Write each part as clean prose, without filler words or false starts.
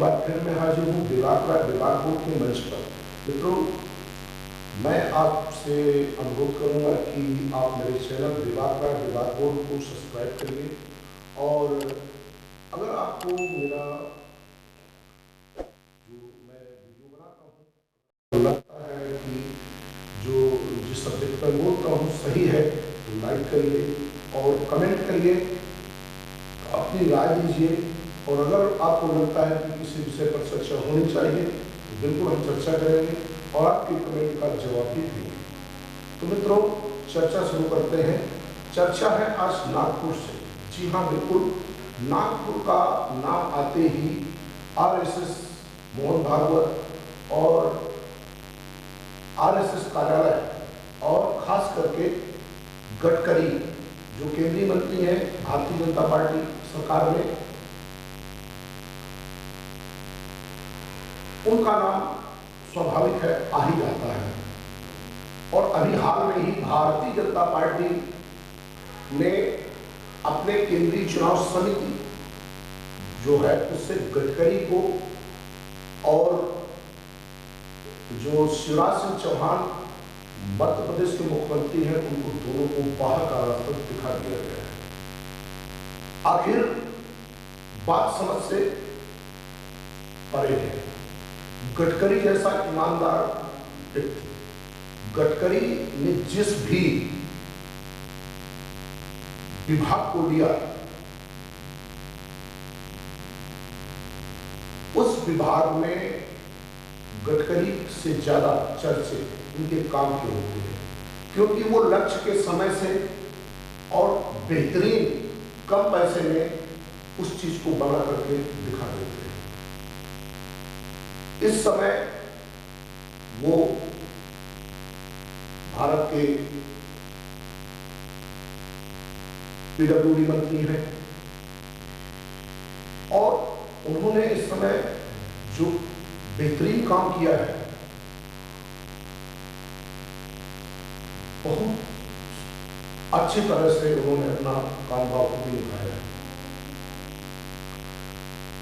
बार फिर मैं हाजिर हूँ विभाग बोर्ड के मंच पर। मित्रों, मैं आपसे अनुरोध करूंगा कि आप मेरे चैनल विभाग बोर्ड को सब्सक्राइब करिए, और अगर आपको मेरा जो मैं वीडियो बनाता हूँ तो लगता है कि जो जिस सब्जेक्ट पर बोलता हूँ सही है तो लाइक करिए और कमेंट करिए, अपनी राय दीजिए। और अगर आपको लगता है कि किसी विषय पर चर्चा होनी चाहिए तो बिल्कुल हम चर्चा करेंगे और आपके कमेंट का जवाब भी देंगे। तो मित्रों, चर्चा शुरू करते हैं। चर्चा है आज नागपुर से। जी हाँ, बिल्कुल, नागपुर का नाम आते ही आरएसएस मोहन भागवत और आरएसएस कार्यालय और खास करके गडकरी जो केंद्रीय मंत्री हैं भारतीय जनता पार्टी सरकार में, उनका नाम स्वाभाविक है आ ही जाता है। और अभी हाल में ही भारतीय जनता पार्टी ने अपने केंद्रीय चुनाव समिति जो है उससे गडकरी को और जो शिवराज सिंह चौहान मध्य प्रदेश के मुख्यमंत्री हैं उनको दोनों को बाहर का रास्ता दिखा दिया गया है। आखिर बात समझ से परे है। गडकरी जैसा ईमानदार व्यक्ति, गडकरी ने जिस भी विभाग को लिया उस विभाग में गडकरी से ज्यादा चर्चे उनके काम के होते हैं, क्योंकि वो लक्ष्य के समय से और बेहतरीन कम पैसे में उस चीज को बना करके दिखा देते हैं। इस समय वो भारत के पीडब्ल्यूडी मंत्री हैं और उन्होंने इस समय जो बेहतरीन काम किया है, बहुत अच्छी तरह से उन्होंने अपना काम भी निभाया है।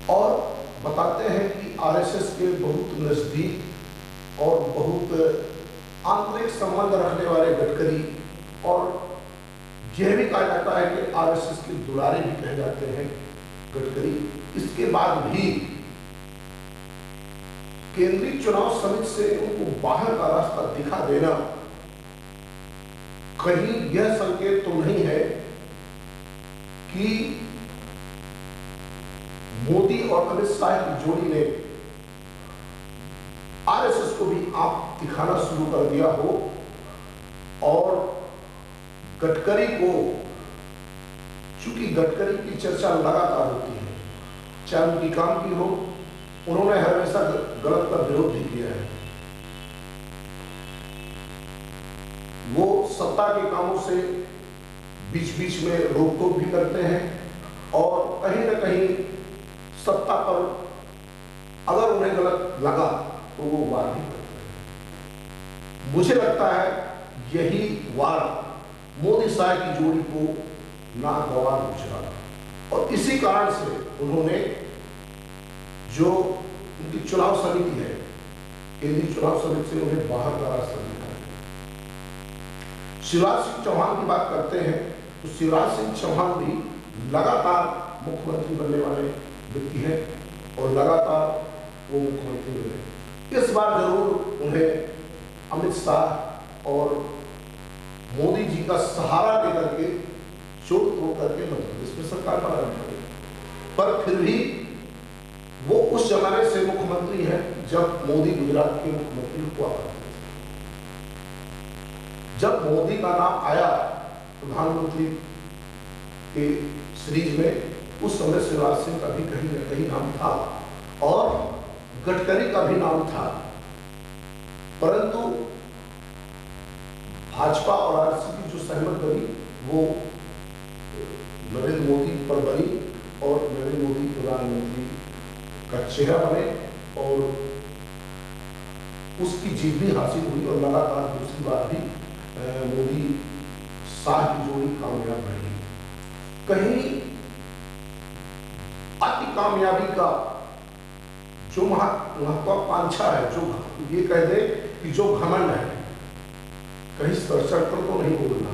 और बताते हैं कि आरएसएस के बहुत नजदीक और बहुत आंतरिक संबंध रखने वाले गडकरी, और यह भी कहा जाता है कि आरएसएस के दुलारे भी कहे जाते हैं गडकरी। इसके बाद भी केंद्रीय चुनाव समिति से उनको बाहर का रास्ता दिखा देना कहीं यह संकेत तो नहीं है कि मोदी और अमित शाह की जोड़ी ने आरएसएस को भी आप दिखाना शुरू कर दिया हो, और गडकरी को, चूंकि गडकरी की चर्चा लगातार होती है, चाहे उनकी काम की हो, उन्होंने हमेशा गलत का विरोध भी किया है। वो सत्ता के कामों से बीच बीच में रोक टोक भी करते हैं और कहीं ना कहीं सत्ता पर अगर उन्हें गलत लगा तो वो वार भी करते हैं। मुझे लगता है यही वार मोदी शाह की जोड़ी को नागवार गुजरा, और इसी कारण से उन्होंने जो उनकी चुनाव समिति है, केंद्रीय चुनाव समिति से उन्हें बाहर का रास्ता दिया। शिवराज सिंह चौहान की बात करते हैं तो शिवराज सिंह चौहान भी लगातार मुख्यमंत्री बनने वाले व्यक्ति हैं और लगातार वो मुख्यमंत्री बने। इस बार जरूर उन्हें अमित शाह और मोदी जी का सहारा लेकर के चोट तोड़ करके मध्य प्रदेश में सरकार बनानी पड़ेगी। पर फिर भी वो उस जमाने से मुख्यमंत्री है जब मोदी गुजरात के मुख्यमंत्री हुआ करते थे। जब मोदी का नाम आया प्रधानमंत्री के सीरीज में, उस समय शिवराज सिंह का भी कहीं न कहीं नाम था और गडकरी का भी नाम था, परंतु भाजपा और आरएसएस की जो सहमत बनी वो नरेंद्र मोदी पर बनी और नरेंद्र मोदी प्रधानमंत्री का चेहरा बने और उसकी जीत भी हासिल हुई और लगातार दूसरी बार भी मोदी शाह की जोड़ी कामयाब रही। कहीं अति कामयाबी का जो महत्वाकांक्षा है, जो ये कह दे कि जो घमंड है, कहीं चढ़कर तो नहीं बोलना,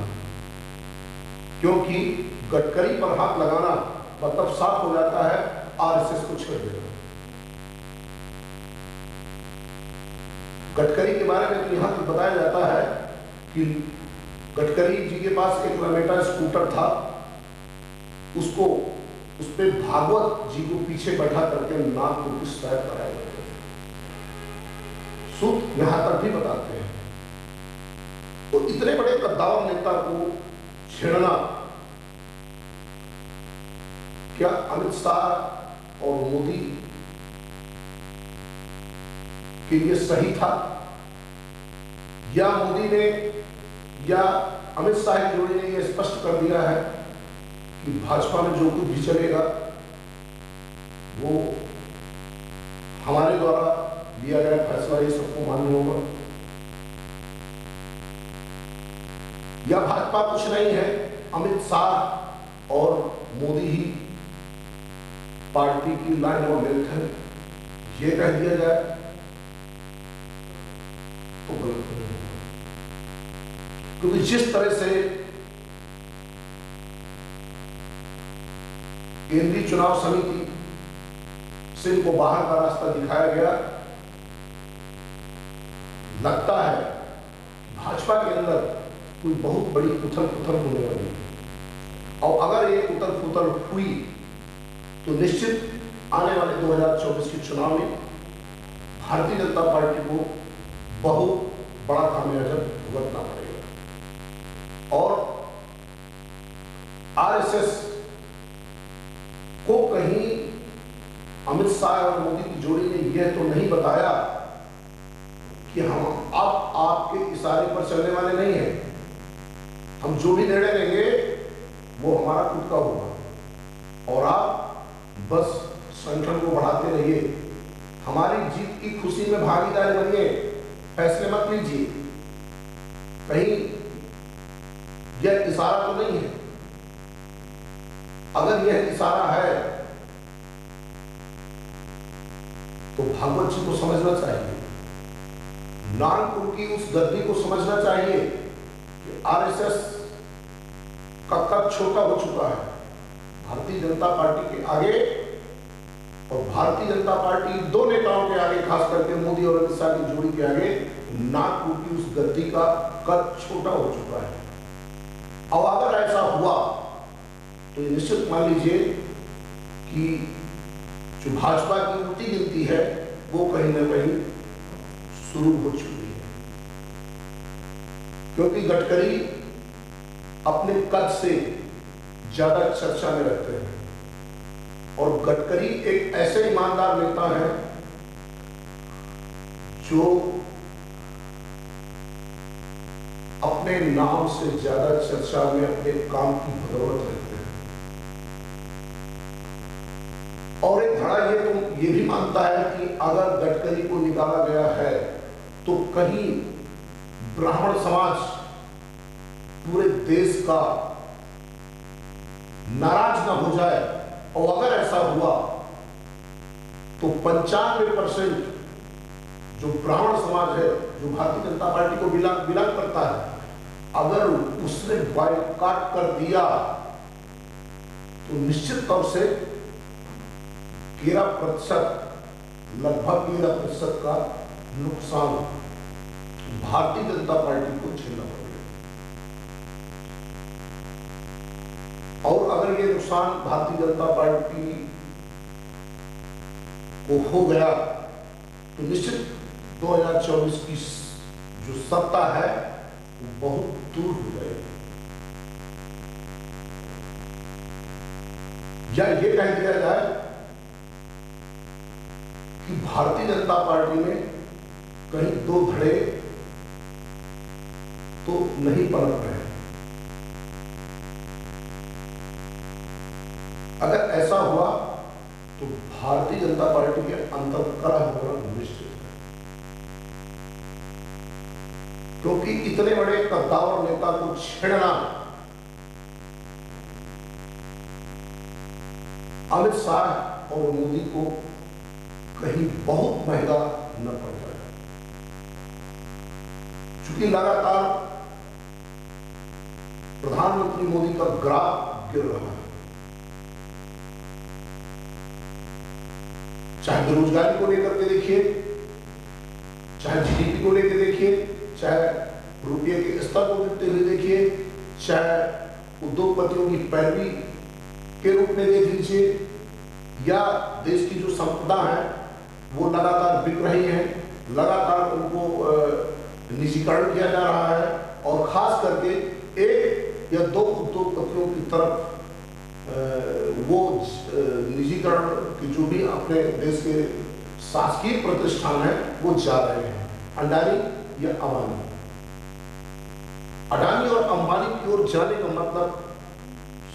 क्योंकि गडकरी पर हाथ लगाना मतलब साफ हो जाता है आरएसएस को छेड़ देना। गडकरी के बारे में तो यहां तक बताया जाता है कि गडकरी जी के पास एक लमेटा स्कूटर था, उसको उस पे भागवत जी को पीछे बैठा करके नाक को किस तरह कराया जाता है, सूत यहां तक भी बताते हैं। तो इतने बड़े कद्दावर नेता को छेड़ना क्या अमित शाह और मोदी के लिए सही था, या मोदी ने या अमित शाह की जोड़ी ने यह स्पष्ट कर दिया है कि भाजपा में जो कुछ भी चलेगा वो हमारे द्वारा लिया गया फैसला ये सबको मान्य होगा, या भाजपा कुछ नहीं है, अमित शाह और मोदी ही पार्टी की लाइन और लेंथ है, ये कह दिया जाए तो गलत नहीं होगा। क्योंकि जिस तरह से केंद्रीय चुनाव समिति से इनको बाहर का रास्ता दिखाया गया, लगता है भाजपा के अंदर कोई बहुत बड़ी उथल पुथल होने वाली है। और अगर ये उथल पुथल हुई तो निश्चित आने वाले 2024 के चुनाव में भारतीय जनता पार्टी को बहुत बड़ा खामियाजा भुगतना पड़ेगा। और आरएसएस को कहीं अमित शाह और मोदी की जोड़ी ने यह तो नहीं बताया कि हम अब आपके इशारे पर चलने वाले नहीं हैं, हम जो भी निर्णय लेंगे वो हमारा खुद का होगा और आप बस संगठन को बढ़ाते रहिए, हमारी जीत की खुशी में भागीदार बनिए, फैसले मत लीजिए। कहीं यह इशारा तो नहीं है? अगर यह इशारा है तो भागवत जी को समझना चाहिए, नागपुर की उस गद्दी को समझना चाहिए कि आरएसएस का कद छोटा हो चुका है भारतीय जनता पार्टी के आगे, और भारतीय जनता पार्टी दो नेताओं के आगे, खास करके मोदी और अमित शाह की जोड़ी के आगे नागपुर की उस गद्दी का कद छोटा हो चुका है। और अगर ऐसा हुआ तो ये निश्चित मान लीजिए कि जो भाजपा की उल्टी गिनती है वो कहीं ना कहीं शुरू हो चुकी है, क्योंकि गडकरी अपने कद से ज्यादा चर्चा में रहते हैं और गडकरी एक ऐसे ईमानदार नेता है जो अपने नाम से ज्यादा चर्चा में अपने काम की बदौलत रहते हैं। और एक धड़ा ये भी मानता है कि अगर गडकरी को निकाला गया है तो कहीं ब्राह्मण समाज पूरे देश का नाराज ना हो जाए, और अगर ऐसा हुआ तो 95% जो ब्राह्मण समाज है, जो भारतीय जनता पार्टी को बिलोंग करता है, अगर उसने बॉयकॉट कर दिया तो निश्चित तौर से 13%, लगभग 13% का नुकसान भारतीय जनता पार्टी को झेलना पड़ेगा। और अगर ये नुकसान भारतीय जनता पार्टी को हो गया तो निश्चित 2024 की जो सत्ता है वो बहुत दूर हो जाएगी। या ये कह दिया जाए कि भारतीय जनता पार्टी में कहीं दो धड़े तो नहीं पनप रहे। अगर ऐसा हुआ तो भारतीय जनता पार्टी के अंतर्कलह होना निश्चित है, क्योंकि इतने बड़े कद्दावर नेता को छेड़ना अमित शाह और मोदी को कहीं बहुत महंगा न पड़ जाए। चूंकि लगातार प्रधानमंत्री मोदी का ग्राफ गिर रहा है, चाहे बेरोजगारी को लेकर के देखिए, चाहे जीडीपी को लेकर देखिए, चाहे रुपये के स्तर को गिरते हुए देखिए, चाहे उद्योगपतियों की पैरवी के रूप में देख लीजिए, या देश की जो संपदा है वो लगातार बिक रही है, लगातार उनको निजीकरण किया जा रहा है, और खास करके एक या दो उद्योगपतियों की तरफ वो निजीकरण की जो भी अपने देश के शासकीय प्रतिष्ठान है वो जा रहे हैं, अडानी या अंबानी। अडानी और अंबानी की ओर जाने का मतलब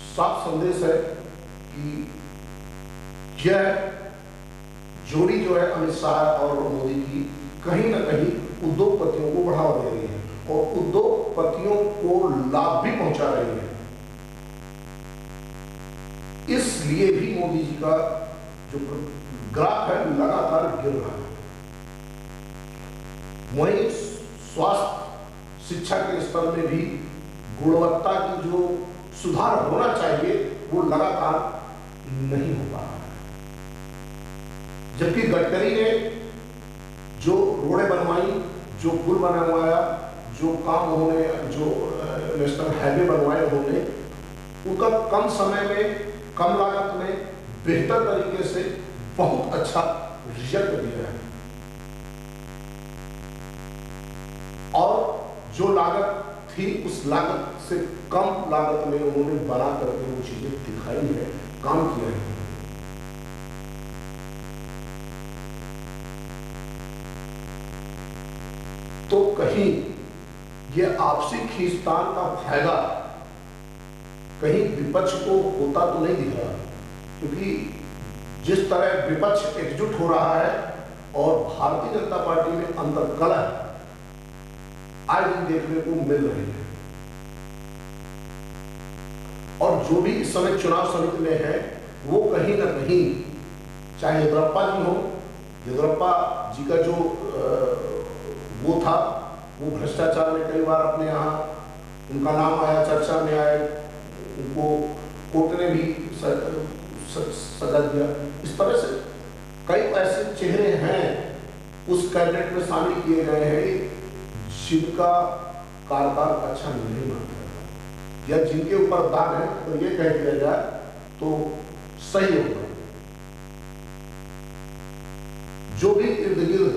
साफ संदेश है कि यह जोड़ी जो है अमित शाह और मोदी की कहीं ना कहीं उद्योगपतियों को बढ़ावा दे रही है और उद्योगपतियों को लाभ भी पहुंचा रही है। इसलिए भी मोदी जी का जो ग्राफ है लगातार गिर रहा है। वहीं स्वास्थ्य शिक्षा के स्तर में भी गुणवत्ता की जो सुधार होना चाहिए वो लगातार नहीं हो पा रहा है। जबकि गडकरी ने जो रोडें बनवाई, जो पुल बनवाया, जो काम उन्होंने, जो नेशनल हाईवे बनवाए उन्होंने, उनका कम समय में, कम लागत में, बेहतर तरीके से बहुत अच्छा रिजल्ट दिया है। और जो लागत थी उस लागत से कम लागत में उन्होंने बना करके वो चीजें दिखाई है, काम किया है। तो कहीं ये आपसी खींचतान का फायदा कहीं विपक्ष को होता तो नहीं दिख रहा, क्योंकि जिस तरह विपक्ष एकजुट हो रहा है और भारतीय जनता पार्टी में अंतर्कलह आज दिन देखने को मिल रही है। और जो भी इस समय चुनाव समिति में है वो कहीं ना कहीं, चाहे येदियुरप्पा जी हो, येदियुरप्पा जी का जो वो था, वो भ्रष्टाचार में कई बार अपने यहाँ उनका नाम आया, चर्चा में आया, उनको कोर्ट ने भी सजा दिया। इस तरह से कई ऐसे चेहरे हैं उस कैबिनेट में शामिल किए गए हैं जिनका कार्यकाल अच्छा नहीं माना या जिनके ऊपर दाग है, तो ये कह दिया जाए तो सही होगा। जो भी इर्द गिर्द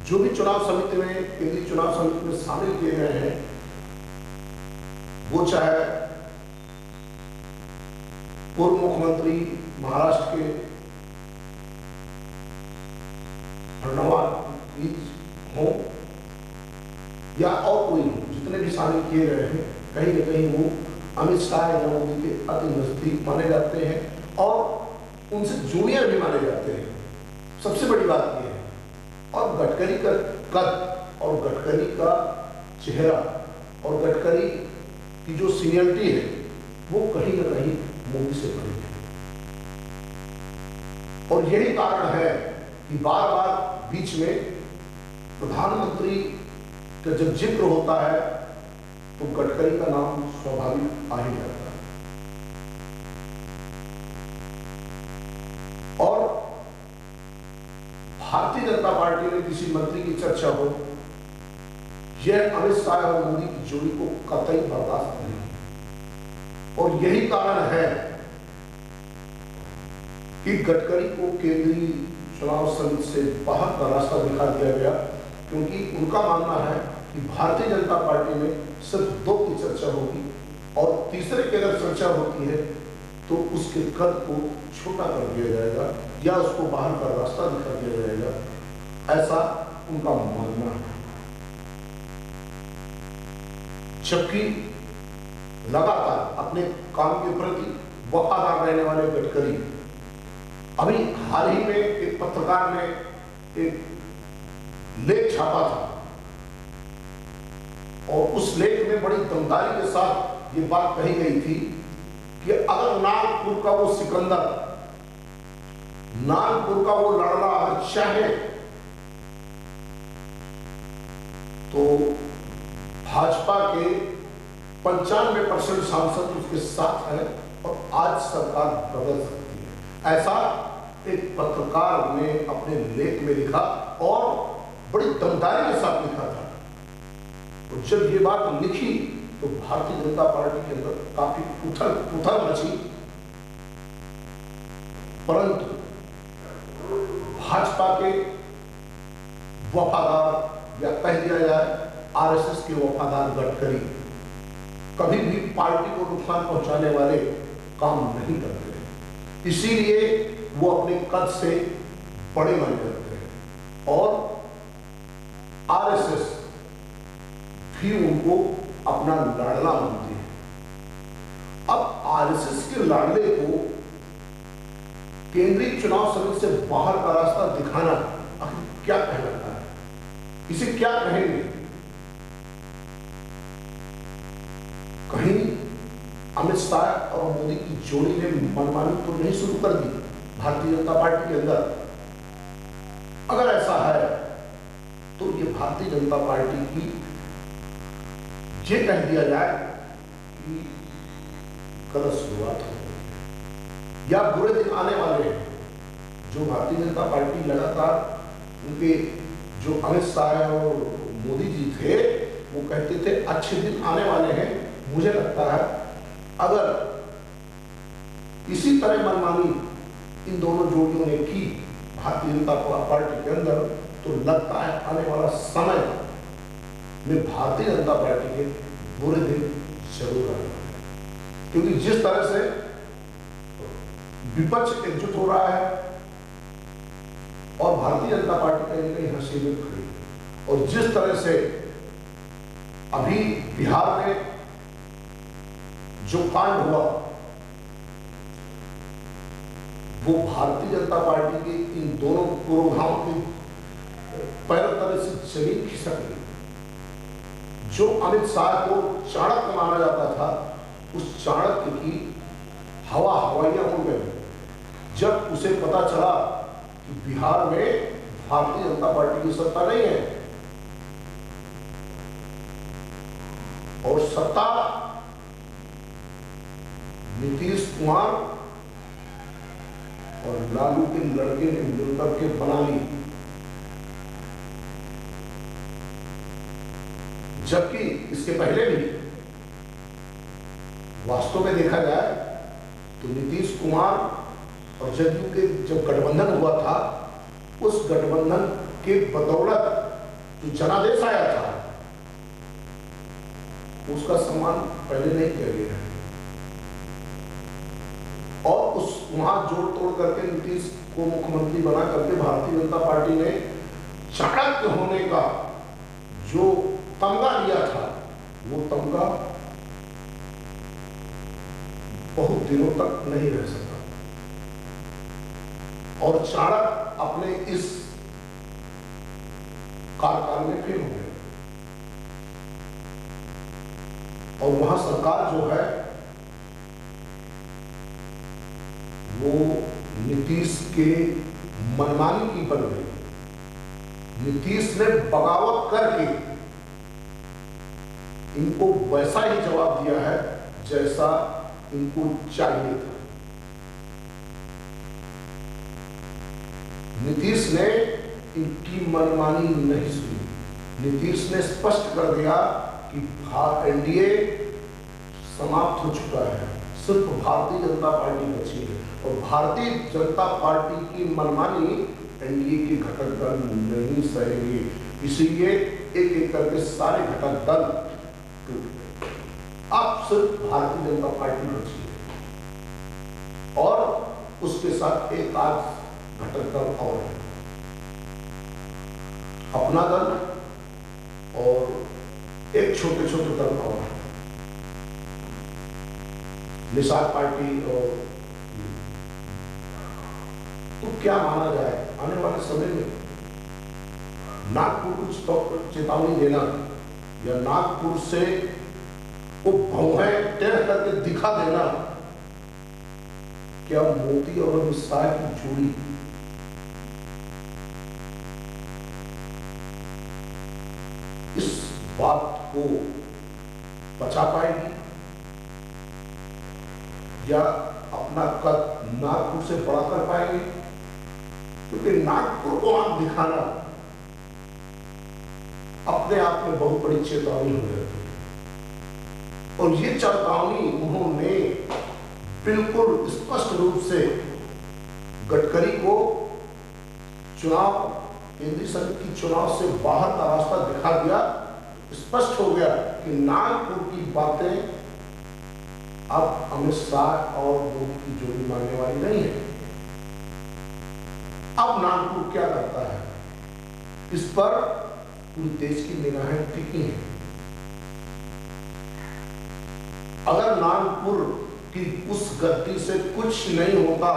जो भी चुनाव समिति में, केंद्रीय चुनाव समिति में शामिल किए गए हैं, वो चाहे पूर्व मुख्यमंत्री महाराष्ट्र के फडणवीस हो या और कोई हो, जितने भी शामिल किए गए हैं, कहीं न कहीं वो अमित शाह या मोदी के अति नजदीक माने जाते हैं और उनसे जूनियर भी माने जाते हैं। सबसे बड़ी बात यह है। और गडकरी का कद और गडकरी का चेहरा और गडकरी की जो सीनियरिटी है वो कहीं न कहीं मोदी से बड़ी है। और यही कारण है कि बार बार बीच में प्रधानमंत्री का जब जिक्र होता है तो गडकरी का नाम स्वाभाविक आ ही जाता है। और भारतीय जनता पार्टी में किसी मंत्री की चर्चा हो, यह अमित शाह और मोदी की जोड़ी को कतई बर्दाश्त नहीं। और यही कारण है कि गडकरी को केंद्रीय चुनाव समिति से बाहर का रास्ता दिखा दिया गया, क्योंकि उनका मानना है कि भारतीय जनता पार्टी में सिर्फ दो की चर्चा होगी और तीसरे की अगर चर्चा होती है तो उसके कद को छोटा कर दिया जाएगा या उसको बाहर का रास्ता दिखा दिया जाएगा, ऐसा उनका मानना है। जबकि लगातार अपने काम के प्रति वफादार रहने वाले गडकरी, अभी हाल ही में एक पत्रकार ने एक लेख छापा था और उस लेख में बड़ी दमदारी के साथ ये बात कही गई थी कि अगर नागपुर का वो सिकंदर नागपुर का वो लड़ना अगर चाहे तो भाजपा के 95% सांसद उसके साथ हैं और आज सरकार बदल सकती है। ऐसा एक पत्रकार ने अपने लेख में लिखा और बड़ी दमदारी के साथ लिखा था। और जब ये बात लिखी तो भारतीय जनता पार्टी के अंदर काफी उथल मची, परंतु भाजपा के वफादार या कह दिया जाए आरएसएस के वफादार गडकरी कभी भी पार्टी को नुकसान पहुंचाने वाले काम नहीं करते, इसीलिए वो अपने कद से बड़े मन करते हैं और आरएसएस भी उनको अपना लाडला मानती है। अब आरएसएस के लाडले को केंद्रीय चुनाव समिति से बाहर का रास्ता दिखाना आखिर क्या कहलाता है, इसे क्या कहेंगे? कहीं अमित शाह और मोदी की जोड़ी ने मनमानी तो नहीं शुरू कर दी भारतीय जनता पार्टी के अंदर? अगर ऐसा है तो ये भारतीय जनता पार्टी की ये कह दिया जाए कि गलत शुरुआत हो गई या बुरे दिन आने वाले हैं। जो भारतीय जनता पार्टी लगातार उनके जो अमित शाह और मोदी जी थे वो कहते थे अच्छे दिन आने वाले हैं। मुझे लगता है अगर इसी तरह मनमानी इन दोनों जोड़ियों ने की भारतीय जनता पार्टी के अंदर तो लगता है आने वाला समय में भारतीय जनता पार्टी के बुरे दिन जरूर आने वाले हैं, क्योंकि जिस तरह से विपक्ष एकजुट हो रहा है और भारतीय जनता पार्टी कहीं ना कहीं हंसी में खड़ी और जिस तरह से अभी बिहार में जो कांड हुआ वो भारतीय जनता पार्टी के इन दोनों पुरोधाओं के पैर तले से जमीन खिसक गई। जो अमित शाह को चाणक्य माना जाता था उस चाणक्य की हवाइयां उड़ गई जब उसे पता चला कि बिहार में भारतीय जनता पार्टी की सत्ता नहीं है और सत्ता नीतीश कुमार और लालू के लड़के ने मिलकर के बना ली। जबकि इसके पहले भी वास्तव में देखा जाए तो नीतीश कुमार और जदयू के जब गठबंधन हुआ था उस गठबंधन के बदौलत जो जनादेश आया था उसका सम्मान पहले नहीं किया गया है और उस वहां जोड़ तोड़ करके नीतीश को मुख्यमंत्री बना करके भारतीय जनता पार्टी ने चाणक्य होने का जो तमगा लिया था वो तमगा बहुत दिनों तक नहीं रह सका और चाणक्य अपने इस कार्यकाल में फेल हो गए और वहां सरकार जो है वो नीतीश के मनमानी की बन गई। नीतीश ने बगावत करके इनको वैसा ही जवाब दिया है जैसा इनको चाहिए था। नीतीश ने इनकी मनमानी नहीं सुनी। नीतीश ने स्पष्ट कर दिया कि एनडीए समाप्त हो चुका है, सिर्फ भारतीय जनता पार्टी बची है और भारतीय जनता पार्टी की मनमानी एनडीए के घटक दल नहीं सहेंगे। इसीलिए एक एक करके सारे घटक दल अब सिर्फ भारतीय जनता पार्टी बची है और उसके साथ एक आध घटक दल और है, अपना दल और एक छोटे छोटे दल और है, निषाद पार्टी। और तो क्या माना जाए आने वाले समय में नागपुर को चेतावनी देना या नागपुर से वो भौहें टेढ़ करके दिखा देना क्या मोदी और अमित शाह की जोड़ी इस बात को बचा पाएगी या अपना कद नागपुर से बड़ा कर पाएंगे? क्योंकि नागपुर को आंख दिखाना अपने आप में बहुत बड़ी चेतावनी हो जाती है। और ये चेतावनी उन्होंने बिल्कुल स्पष्ट रूप से गडकरी को चुनाव, केंद्रीय संघ की चुनाव से बाहर का रास्ता दिखा दिया। स्पष्ट हो गया कि नागपुर की बातें अब अमित शाह और मोदी की जोड़ी मानने वाली नहीं है। अब नागपुर क्या करता है, इस पर पूरे देश की निगाहें टिकी हैं। अगर नागपुर की उस गति से कुछ नहीं होता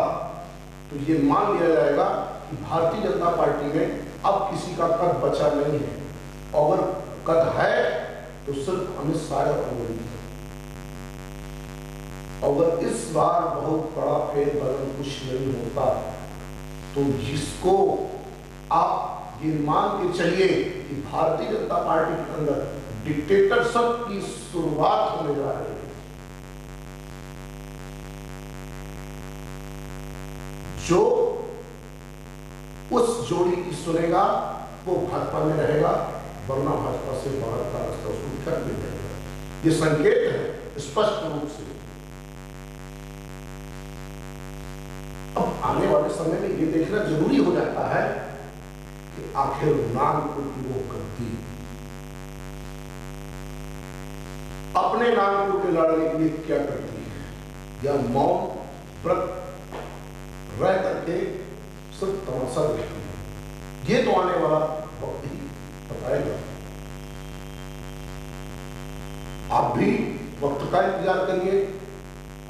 तो ये मान लिया जाएगा कि भारतीय जनता पार्टी में अब किसी का कद बचा नहीं है। अगर कद है तो सिर्फ अमित शाह और मोदी। अगर इस बार बहुत बड़ा फेरबदल कुछ नहीं होता तो जिसको आप ये मान के चलिए कि भारतीय जनता पार्टी के अंदर डिक्टेटरशिप की शुरुआत होने जा रही है। जो उस जोड़ी की सुनेगा वो भाजपा में रहेगा, वरना भाजपा से बाहर का रास्ता उसको क्या मिल जाएगा। ये संकेत है स्पष्ट रूप से। अब आने वाले समय में ये देखना जरूरी हो जाता है कि आखिर नागपुर की वो गद्दी अपने नागपुर के लड़ने के लिए क्या करती है, या मौन व्रत रह करके सिर्फ तमाशा देखती है। ये तो आने वाला वक्त ही बताएगा। आप भी वक्त का इंतजार करिए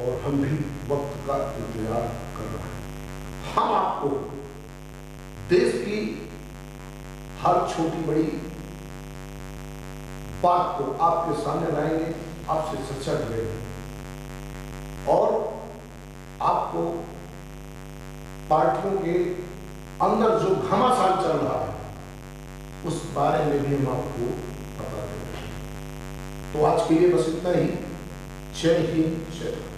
और हम भी वक्त का इंतजार कर रहे हैं। हम आपको देश की हर छोटी बड़ी बात को आपके सामने लाएंगे, आपसे चर्चा करेंगे और आपको पार्टियों के अंदर जो घमासान चल रहा है उस बारे में भी हम आपको बता देंगे। तो आज के लिए बस इतना ही। जय हिंद, जय भारत।